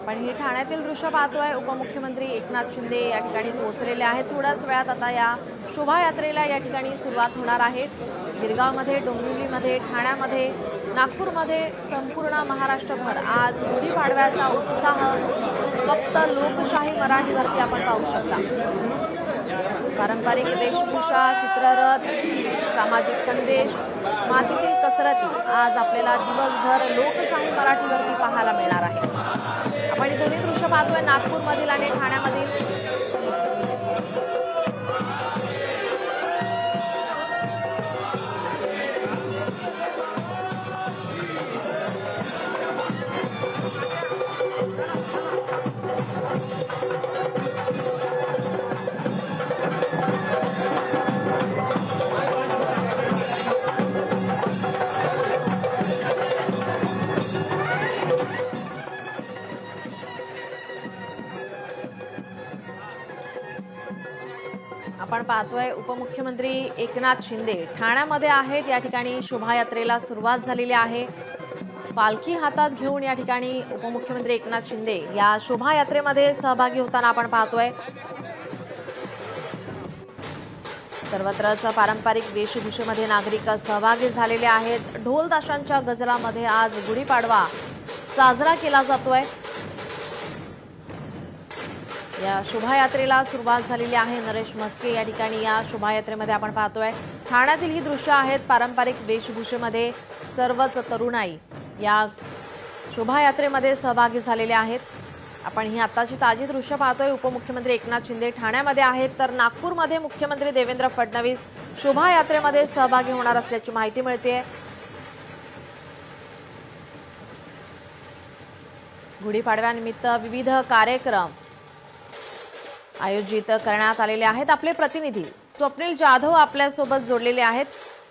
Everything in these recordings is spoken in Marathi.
पण ही ठाण्यातील दृश्य पाहतोय। उपमुख्यमंत्री एकनाथ शिंदे या ठिकाणी पोहोचलेले आहेत। थोड्याच वेळात आता या शोभायात्रेला या ठिकाणी सुरुवात होणार आहे। गिरगावमध्ये, डोंबिवलीमध्ये, ठाण्यामध्ये, नागपूरमध्ये, संपूर्ण महाराष्ट्रभर आज गुढीपाडव्याचा उत्साह फक्त लोकशाही मराठीवरती आपण पाहू शकता। पारंपरिक वेशभूषा, चित्ररथ, सामाजिक संदेश, मातीतील कसरती आज आपल्याला दिवसभर लोकशाही मराठीवरती पाहायला मिळणार आहे। आपण ही दोन्ही दृश्य पाहतोय नागपूरमधील आणि ठाण्यामधील। आपण पाहतोय उपमुख्यमंत्री एकनाथ शिंदे ठाण्यामध्ये आहेत। या ठिकाणी शोभायात्रेला सुरुवात झालेली आहे। पालखी हातात घेऊन या ठिकाणी उपमुख्यमंत्री एकनाथ शिंदे या शोभायात्रेमध्ये सहभागी होताना आपण पाहतोय। सर्वत्रच पारंपरिक वेशभूषेमध्ये नागरिक सहभागी झालेले आहेत। ढोल ताशांच्या गजरामध्ये आज गुढीपाडवा साजरा केला जातोय। या शोभायात्रेला सुरुवात झालेली आहे। नरेश मस्के या ठिकाणी या शोभायात्रेमध्ये आपण पाहतोय। ठाण्यातील ही दृश्य आहेत। पारंपरिक वेशभूषेमध्ये सर्वच तरुणाई या शोभायात्रेमध्ये सहभागी झालेले आहेत। आपण ही आताची ताजी दृश्य पाहतोय। उपमुख्यमंत्री एकनाथ शिंदे ठाण्यामध्ये आहेत, तर नागपूरमध्ये मुख्यमंत्री देवेंद्र फडणवीस शोभायात्रेमध्ये सहभागी होणार असल्याची माहिती मिळते। गुढीपाडव्यानिमित्त विविध कार्यक्रम आयोजित करण्यात आलेले आहेत। आपले प्रतिनिधी स्वप्नील जाधव आपल्या सोबत जोडलेले आहेत।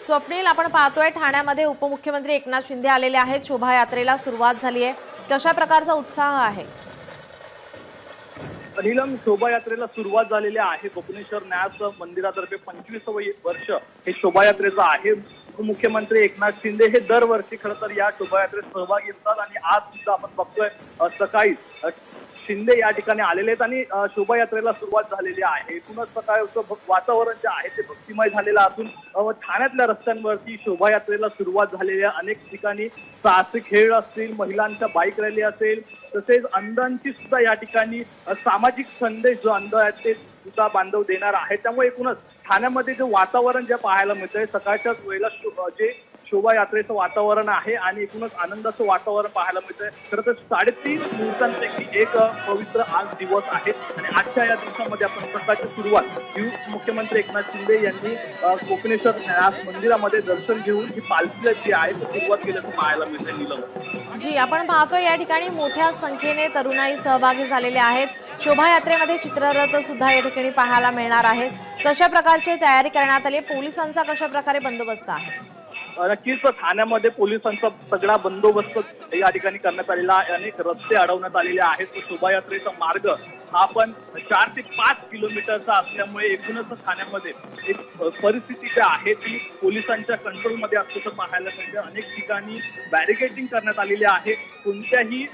स्वप्नील, आपण पाहतोय ठाण्यामध्ये उपमुख्यमंत्री एकनाथ शिंदे आलेले आहेत। शोभायात्रेला सुरुवात झाली आहे, कशा प्रकारचा उत्साह आहे? नीलम, शोभायात्रेला सुरुवात झालेली आहे। कोकणेश्वर न्यास मंदिरातर्फे 25वे वर्ष हे शोभायात्रेचं आहे। उपमुख्यमंत्री एकनाथ शिंदे हे दरवर्षी खरं तर या शोभायात्रेत सहभागी होतात आणि आज सुद्धा आपण बघतोय सकाळी शिंदे या ठिकाणी आलेले आहेत आणि शोभायात्रेला सुरुवात झालेली आहे। एकूणच सकाळचं वातावरण जे आहे ते भक्तिमय झालेलं असून ठाण्यातल्या रस्त्यांवरती शोभायात्रेला सुरुवात झालेली आहे। अनेक ठिकाणी साहसी खेळ असतील, महिलांच्या बाईक रॅली असेल, तसेच अंधांची सुद्धा या ठिकाणी सामाजिक संदेश जो अंध आहेत ते सुद्धा बांधव देणार आहे। त्यामुळे एकूणच ठाण्यामध्ये जे वातावरण जे पाहायला मिळतंय सकाळच्याच वेळेला जे शोभायात्रेचं वातावरण आहे आणि एकूणच आनंदाचं वातावरण पाहायला मिळतंय। खरं तर 3.5 मुहूर्तांपैकी एक पवित्र आज दिवस आहे आणि आजच्या या दिवसामध्ये आपण सकाळची सुरुवात मुख्यमंत्री एकनाथ शिंदे यांनी कोकणेश्वर न्यास मंदिरामध्ये दर्शन घेऊन ही पालखी जी आहे ती सुरुवात केल्याचं पाहायला मिळतंय। नीलम जी, आपण पाहतोय या ठिकाणी मोठ्या संख्येने तरुणाई सहभागी झालेले आहेत। शोभायात्रेमध्ये चित्ररथ सुद्धा या ठिकाणी पाहायला मिळणार आहे। कशा प्रकारची तयारी करण्यात आली? पोलिसांचा कशा प्रकारे बंदोबस्त आहे? नक्कीच ठाण्यामध्ये पोलिसांचा सगळा बंदोबस्त या ठिकाणी करण्यात आलेला आहे। अनेक रस्ते अडवण्यात आलेले आहेत। शोभायात्रेचा मार्ग हा पण 4 ते 5 किलोमीटरचा असल्यामुळे एकूणच ठाण्यामध्ये एक परिस्थिती जी आहे ती पोलिसांच्या कंट्रोलमध्ये असल्याचं पाहायला मिळतं। अनेक ठिकाणी बॅरिकेडिंग करण्यात आलेली आहे। कोणत्याही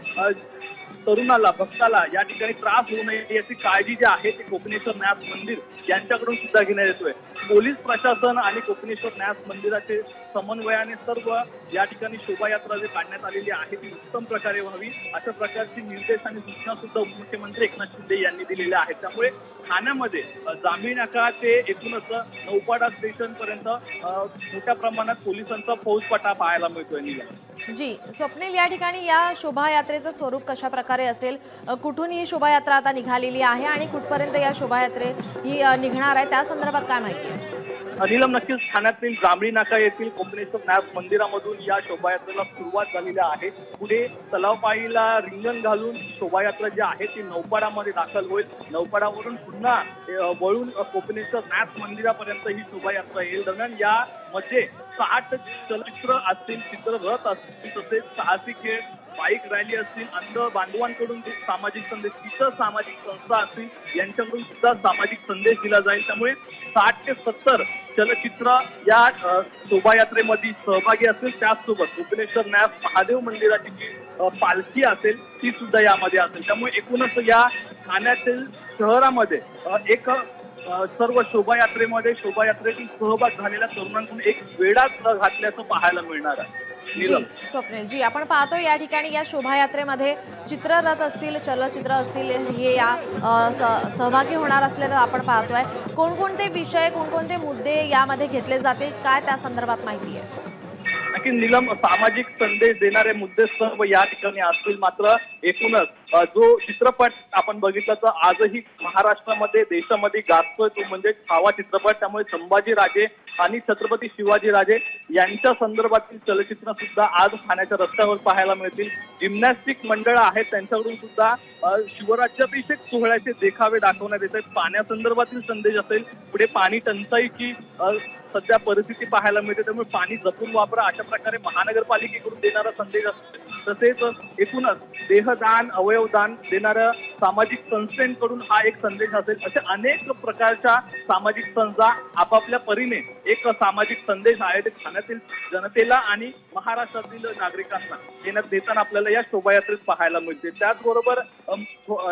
तरुणाला, भक्ताला या ठिकाणी त्रास होऊ नये याची काळजी जी आहे ती कोकणेश्वर न्यास मंदिर यांच्याकडून सुद्धा घेण्यात येतोय। पोलीस प्रशासन आणि कोकणेश्वर न्यास मंदिराचे समन्वयाने सर्व या ठिकाणी शोभायात्रा जी काढण्यात आलेली आहे ती उत्तम प्रकारे व्हावी अशा प्रकारची निर्देश आणि सूचना सुद्धा उपमुख्यमंत्री एकनाथ शिंदे यांनी दिलेल्या आहेत। त्यामुळे ठाण्यामध्ये जांभी नाका ते एकूणच नौपाडा स्टेशन पर्यंत मोठ्या प्रमाणात पोलिसांचा फौजफाटा पाहायला मिळतोय। नीला जी, स्वप्नील, या ठिकाणी या शोभायात्रेचं स्वरूप कशा प्रकारे असेल? कुठून ही शोभायात्रा आता निघालेली आहे आणि कुठपर्यंत या शोभायात्रे ही निघणार आहे, त्या संदर्भात काय माहिती आहे? नीलम, नक्कीच ठाण्यातील जांभी नाका येथील कोकणेश्वर न्यास मंदिरामधून या शोभायात्रेला सुरुवात झालेली आहे। पुढे तलावपाळीला रिंगण घालून शोभायात्रा जी आहे ती नौपाडामध्ये दाखल होईल। नौपाडावरून पुन्हा वळून कोकणेश्वर न्यास मंदिरापर्यंत ही शोभायात्रा येईल। दरम्यान यामध्ये 60 चलचित्र असतील, चित्ररथ असतील, तसेच साहसी खेळ, बाईक रॅली असतील, अंध बांधवांकडून सामाजिक संदेश, इतर सामाजिक संस्था असतील यांच्याकडून सुद्धा सामाजिक संदेश दिला जाईल। त्यामुळे 60 ते 70 चलचित्र या शोभायात्रेमध्ये सहभागी असतील। त्याचसोबत कोकणेश्वर न्यास महादेव मंदिराची जी पालखी असेल ती सुद्धा यामध्ये असेल. त्यामुळे एकूणच या ठाण्यातील शहरामध्ये एक सर्व शोभायात्रेतील सहभाग झालेल्या तरुणांकडून एक वेळाच घातल्याचं पाहायला मिळणार आहे. जी स्वप्नील जी, आपण पाहतो या ठिकाणी या शोभायात्रेमध्ये चित्ररथ असतील, चलचित्र असतील, हे या सहभागी होणार असलेलं आपण पाहतोय. कोणकोणते विषय, कोणकोणते मुद्दे यामध्ये घेतले जातील, काय त्या संदर्भात माहिती आहे? नक्की नीलम, सामाजिक संदेश देणारे मुद्दे सर्व या ठिकाणी असतील. मात्र एकूणच जो चित्रपट आपण बघितला तर आजही महाराष्ट्रामध्ये देशामध्ये गाजतोय तो म्हणजे छावा चित्रपट. त्यामुळे संभाजीराजे आणि छत्रपती शिवाजीराजे यांच्या संदर्भातील चलचित्र सुद्धा आज ठाण्याच्या रस्त्यावर पाहायला मिळतील. जिम्नॅस्टिक मंडळ आहेत त्यांच्याकडून सुद्धा शिवराज्याभिषेक सोहळ्याचे देखावे दाखवण्यात येत आहेत. पाण्यासंदर्भातील संदेश असेल, पुढे पाणी टंचाईची सध्या परिस्थिती पाहायला मिळते, त्यामुळे पाणी जपून वापरा अशा प्रकारे महानगरपालिकेकडून देणारा संदेश असतो. तसेच एकूणच देहदान, अवयवदान देणाऱ्या सामाजिक संस्थांकडून हा एक संदेश असेल. असे अनेक प्रकारच्या सामाजिक संस्था आपापल्या परीने एक सामाजिक संदेश आहे ते ठाण्यातील जनतेला आणि महाराष्ट्रातील नागरिकांना देताना आपल्याला या शोभायात्रेत पाहायला मिळते. त्याचबरोबर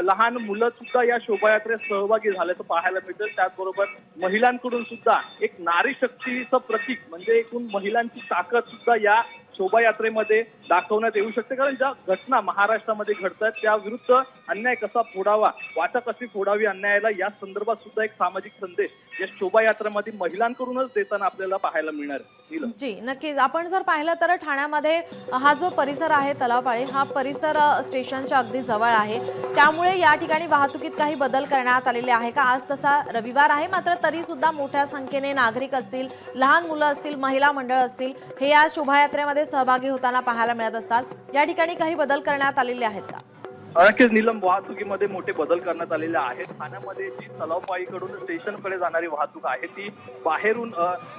लहान मुलं सुद्धा या शोभायात्रेत सहभागी झाल्याचं पाहायला मिळतं. त्याचबरोबर महिलांकडून सुद्धा एक नारी शक्तीचं प्रतीक म्हणजे एकूण महिलांची ताकद सुद्धा या शोभायात्रेमध्ये दाखवण्यात येऊ शकते. कारण ज्या घटना महाराष्ट्रामध्ये घडतात त्या विरुद्ध अन्याय कसा फोडावा, वाचा कशी फोडावी अन्यायाला, या संदर्भात सुद्धा एक सामाजिक संदेश या शोभायात्रेमध्ये महिलांकडूनच देताना आपल्याला पाहायला मिळणार आहे. जी नक्कीच, आपण जर पाहिलं तर ठाण्यामध्ये हा जो परिसर आहे तलावपाळी, हा परिसर स्टेशनच्या अगदी जवळ आहे. त्यामुळे या ठिकाणी वाहतुकीत काही बदल करण्यात आलेले आहे का? आज तसा रविवार आहे, मात्र तरी सुद्धा मोठ्या संख्येने नागरिक असतील, लहान मुलं असतील, महिला मंडळ असतील, हे या शोभायात्रेमध्ये सहभागी होताना पाहायला मिळत असतात. या ठिकाणी काही बदल करण्यात आलेले आहेत का? नक्कीच नीलम, वाहतुकीमध्ये मोठे बदल करण्यात आलेले आहेत. ठाण्यामध्ये जी तलावपाळीकडून स्टेशनकडे जाणारी वाहतूक आहे ती बाहेरून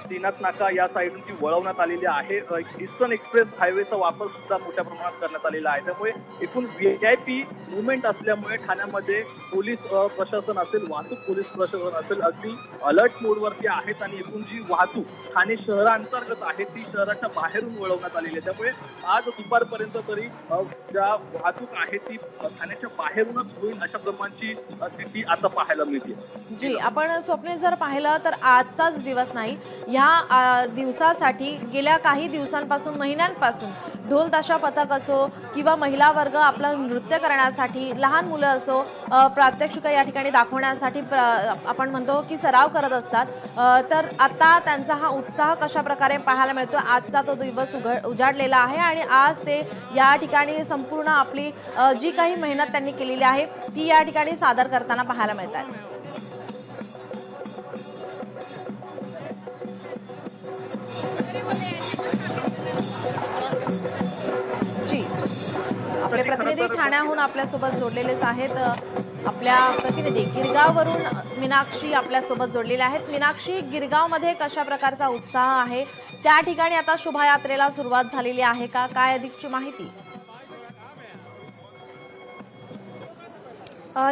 श्रीनाथ नाका या साईडून ती वळवण्यात आलेली आहे. ईस्टर्न एक्सप्रेस हायवेचा वापर सुद्धा मोठ्या प्रमाणात करण्यात आलेला आहे. त्यामुळे एकूण VIP मुवमेंट असल्यामुळे ठाण्यामध्ये पोलीस प्रशासन असेल, वाहतूक पोलीस प्रशासन असेल, अगदी अलर्ट मोडवरती आहेत आणि एकूण जी वाहतूक ठाणे शहरांतर्गत आहे ती शहराच्या बाहेरून वळवण्यात आलेली आहे. त्यामुळे आज दुपारपर्यंत तरी ज्या वाहतूक आहे ती ठाण्याच्या बाहेरूनच होईल अशा प्रमाणची स्थिती आता पाहायला मिळते. जी, आपण स्वप्नील जर पाहिलं तर आजचाच दिवस नाही, ह्या दिवसासाठी गेल्या काही दिवसांपासून, महिन्यांपासून ढोल ताशा पथक असो किंवा महिला वर्ग आपलं नृत्य करण्यासाठी, लहान मुलं असो प्रात्यक्षिक या ठिकाणी दाखवण्यासाठी आपण म्हणतो की सराव करत असतात. तर आता त्यांचा हा उत्साह कशा प्रकारे पाहायला मिळतो? आजचा तो दिवस उजाडलेला आहे आणि आज ते या ठिकाणी संपूर्ण आपली जी काही मेहनत त्यांनी केलेली आहे ती या ठिकाणी सादर करताना पाहायला मिळत आहे. जी, आपले प्रतिनिधी ठाण्याहून आपल्यासोबत जोडलेलेच आहेत. आपल्या प्रतिनिधी गिरगाववरून मीनाक्षी आपल्यासोबत जोडलेल्या आहेत. मीनाक्षी, गिरगावमध्ये कशा प्रकारचा उत्साह आहे? त्या ठिकाणी आता शोभायात्रेला सुरुवात झालेली आहे का? काय अधिकची माहिती?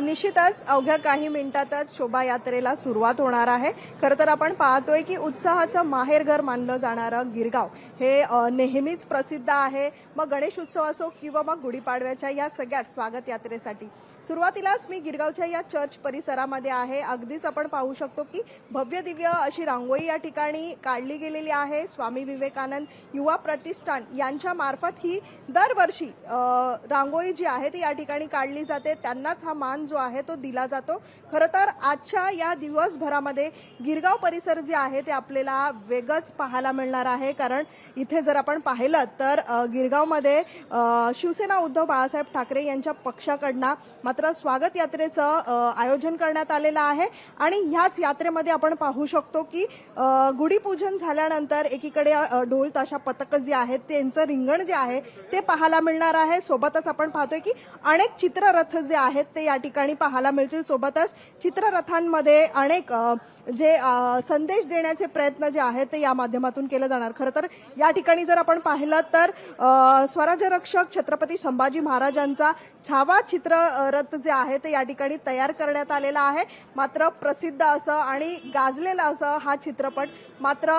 निश्चितच अवघ्या काही मिनिटातच शोभायात्रेला सुरुवात होणार आहे. खरं तर आपण पाहतोय की उत्साहाचं माहेरघर मानलं जाणारं गिरगाव हे नेहमीच प्रसिद्ध आहे. मग गणेश उत्सव असो किंवा मग गुढीपाडव्याच्या या सगळ्यात स्वागत यात्रेसाठी सुरुवातीलाच मी गिरगावच्या या चर्च परिसरामध्ये आहे. अगदीच आपण पाहू शकतो की भव्य दिव्य अशी रांगोळी या ठिकाणी काढली गेलेली आहे. स्वामी विवेकानंद युवा प्रतिष्ठान यांच्या मार्फत ही दरवर्षी रांगोळी जी आहे ती या ठिकाणी काढली जाते. त्यांनाच हा मान जो आहे तो दिला जातो. खरं तर आजच्या या दिवसभरामध्ये गिरगाव परिसर जे आहे ते आपल्याला वेगळंच पाहायला मिळणार आहे. कारण इथे जर आपण पाहिलं तर गिरगावमध्ये शिवसेना उद्धव बाळासाहेब ठाकरे यांच्या पक्षाकडनं मात्र स्वागत यात्रेचं आयोजन करण्यात आलेलं आहे. आणि ह्याच यात्रेमध्ये आपण पाहू शकतो की गुढीपूजन झाल्यानंतर एकीकडे ढोल ताशा पथक जे आहेत त्यांचं रिंगण जे आहे ते पाहायला मिळणार आहे. सोबतच आपण पाहतोय की अनेक चित्ररथ जे आहेत ते या ठिकाणी पाहायला मिळतील. सोबतच चित्ररथांमध्ये अनेक जे संदेश देण्याचे प्रयत्न जे आहेत ते या माध्यमातून केले जाणार. खरं तर या ठिकाणी जर आपण पाहिलं तर स्वराज्य रक्षक छत्रपती संभाजी महाराजांचा छावा चित्ररथ जे आहे ते या ठिकाणी तयार करण्यात आलेला आहे. मात्र प्रसिद्ध असं आणि गाजलेला असं हा चित्रपट मात्र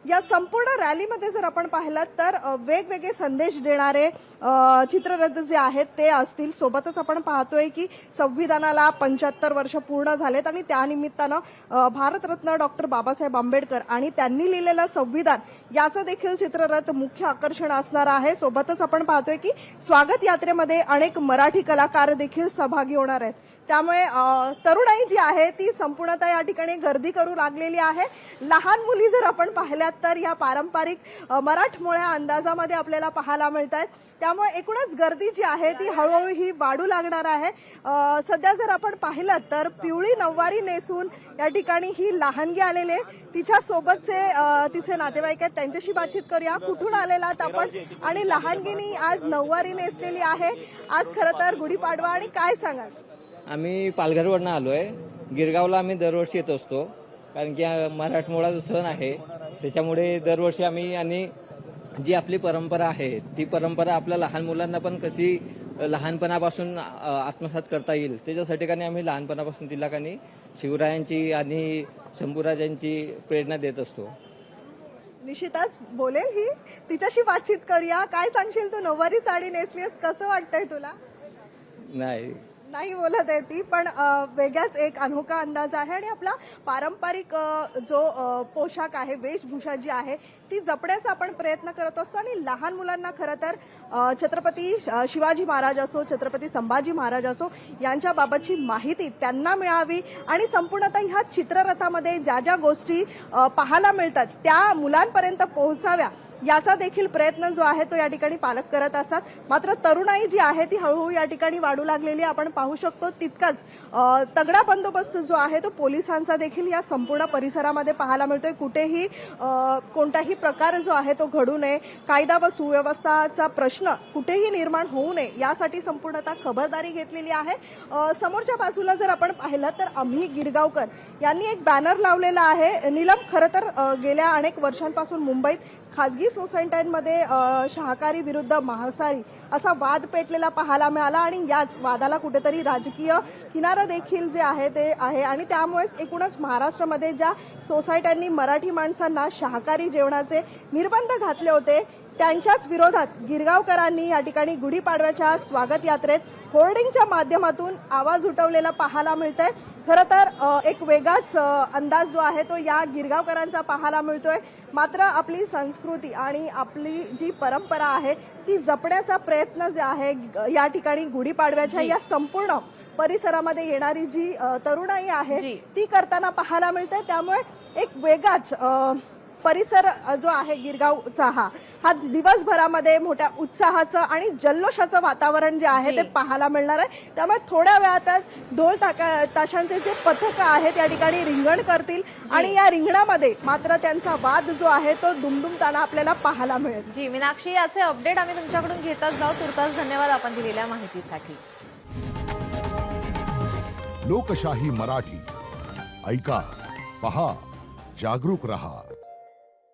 या संपूर्ण रॅलीमध्ये जर आपण पाहिलं तर वेगवेगळे संदेश देणारे चित्ररथ जे आहेत ते असतील. सोबतच आपण पाहतोय की संविधानाला 75 वर्ष पूर्ण झालेत आणि त्यानिमित्तानं भारतरत्न डॉक्टर बाबासाहेब आंबेडकर आणि त्यांनी लिहिलेलं संविधान याचं देखील चित्ररथ मुख्य आकर्षण असणार आहे. सोबतच आपण पाहतोय की स्वागत यात्रेमध्ये अनेक मराठी कलाकार देखील सहभागी होणार आहेत. त्यामुळे तरुणाई जी आहे ती संपूर्णतः या ठिकाणी गर्दी करू लागलेली आहे. लहान मुली जर आपण पाहिल्यात तर या पारंपरिक मराठमोळ्या अंदाजामध्ये आपल्याला पाहायला मिळत आहेत. त्यामुळे एकूणच गर्दी जी आहे ती हळूहळू ही वाढू लागणार आहे. सध्या जर आपण पाहिलं तर पिवळी नऊवारी नेसून या ठिकाणी ही लहानगी आलेले, तिच्या सोबतचे तिचे नातेवाईक आहेत, त्यांच्याशी बातचीत करूया. कुठून आलेला आहात आपण आणि लहानगीनी आज नऊवारी नेसलेली आहे. आज खरं तर गुढीपाडवा आणि काय सांगाल? आम्ही पालघरवरनं आलो आहे. गिरगावला आम्ही दरवर्षी येत असतो कारण की मराठमोळा जो सण आहे त्याच्यामुळे दरवर्षी आम्ही, आणि जी आपली परंपरा आहे ती परंपरा आपल्या लहान मुलांना पण कशी लहानपणापासून आत्मसात करता येईल त्याच्यासाठी काही आम्ही लहानपणापासून तिला काही शिवरायांची आणि शंभूराजांची प्रेरणा देत असतो. निश्चितच बोलेल ही, तिच्याशी बातचीत करूया. काय सांगशील, तू नऊवारी साडी नेसलीस, कसं वाटतंय तुला? नाही बोलत आहे ती, पण वेगळाच एक अनोखा अंदाज आहे आणि आपला पारंपरिक जो पोशाख आहे, वेशभूषा जी आहे ती जपण्याचा आपण प्रयत्न करत असतो. आणि लहान मुलांना खरं तर छत्रपती शिवाजी महाराज असो, छत्रपती संभाजी महाराज असो यांच्याबाबतची माहिती त्यांना मिळावी आणि संपूर्णतः ह्या चित्ररथामध्ये ज्या ज्या गोष्टी पाहायला मिळतात त्या मुलांपर्यंत पोहोचाव्या याचा देखील प्रयत्न जो आहे तो या ठिकाणी पालक करत असतात. मात्र तरुणाई जी आहे ती हळूहळू या ठिकाणी वाढू लागलेली आपण पाहू शकतो. तितकाच तगडा बंदोबस्त जो आहे तो पोलिसांचा देखील या संपूर्ण परिसरामध्ये पाहायला मिळतोय. कुठेही कोणताही प्रकार जो आहे तो घडू नये, कायदा व सुव्यवस्थाचा प्रश्न कुठेही निर्माण होऊ नये यासाठी संपूर्णतः खबरदारी घेतलेली आहे. समोरच्या बाजूला जर आपण पाहिलं तर आम्ही गिरगावकर यांनी एक बॅनर लावलेला आहे. नीलम, खरं तर गेल्या अनेक वर्षांपासून मुंबईत खाजगी सोसायट्यांमध्ये शाकाहारी विरुद्ध मांसाहारी असा वाद पेटलेला पाहायला मिळाला आणि याच वादाला कुठेतरी राजकीय किनारा देखील जे आहे ते आहे. आणि त्यामुळेच एकूणच महाराष्ट्रामध्ये ज्या सोसायट्यांनी मराठी माणसांना शाकाहारी जेवणाचे निर्बंध घातले होते त्यांच्याच विरोधात गिरगावकरांनी या ठिकाणी गुढीपाडव्याच्या स्वागत यात्रेत होर्डिंगच्या माध्यमातून आवाज उठवलेला पाहायला मिळतोय. खरं तर एक वेगळाच अंदाज जो आहे तो या गिरगावकरांचा पाहायला मिळतोय. मात्र आपली संस्कृती आणि आपली जी परंपरा आहे ती जपण्याचा प्रयत्न जे आहे या ठिकाणी गुढीपाडव्याच्या या संपूर्ण परिसरामध्ये येणारी जी तरुणाई आहे ती करताना पाहायला मिळते. त्यामुळे एक वेगळाच परिसर जो आहे गिरगावचा हा दिवसभरामध्ये मोठ्या उत्साहाचं आणि जल्लोषाचं वातावरण जे आहे ते पाहायला मिळणार आहे. त्यामुळे थोड्या वेळातच ढोल ताशांचे जे पथक आहेत या ठिकाणी रिंगण करतील आणि या रिंगणामध्ये मात्र त्यांचा वाद जो आहे तो दुमदुमताना आपल्याला पाहायला मिळेल. जी मीनाक्षी, याचे अपडेट आम्ही तुमच्याकडून घेतच जाऊ. तुर्तास धन्यवाद आपण दिलेल्या माहितीसाठी. लोकशाही मराठी ऐका, पहा, जागरूक रहा.